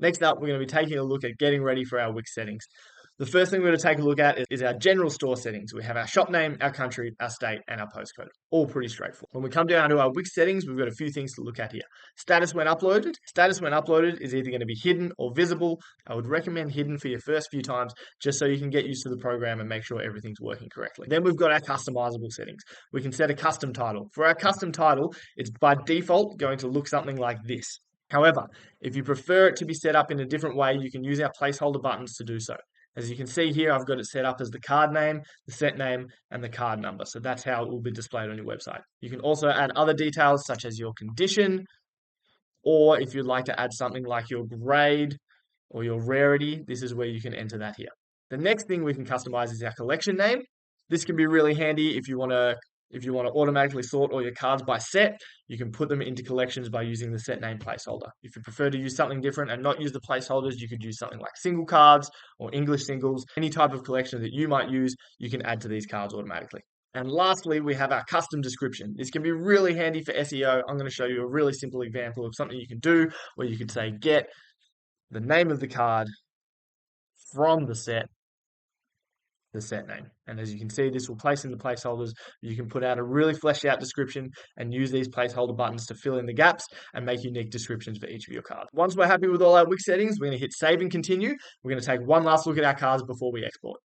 Next up, we're going to be taking a look at getting ready for our Wix settings. The first thing we're going to take a look at is our general store settings. We have our shop name, our country, our state, and our postcode. All pretty straightforward. When we come down to our Wix settings, we've got a few things to look at here. Status when uploaded. Status when uploaded is either going to be hidden or visible. I would recommend hidden for your first few times, just so you can get used to the program and make sure everything's working correctly. Then we've got our customizable settings. We can set a custom title. For our custom title, it's by default going to look something like this. However, if you prefer it to be set up in a different way, you can use our placeholder buttons to do so. As you can see here, I've got it set up as the card name, the set name, and the card number. So that's how it will be displayed on your website. You can also add other details such as your condition, or if you'd like to add something like your grade or your rarity, this is where you can enter that here. The next thing we can customize is our collection name. This can be really handy if you want to automatically sort all your cards by set. You can put them into collections by using the set name placeholder. If you prefer to use something different and not use the placeholders, you could use something like single cards or English singles. Any type of collection that you might use, you can add to these cards automatically. And lastly, we have our custom description. This can be really handy for SEO. I'm going to show you a really simple example of something you can do where you could say, get the name of the card from the set name. And as you can see, this will place in the placeholders. You can put out a really fleshed out description and use these placeholder buttons to fill in the gaps and make unique descriptions for each of your cards. Once we're happy with all our Wix settings, we're going to hit save and continue. We're going to take one last look at our cards before we export.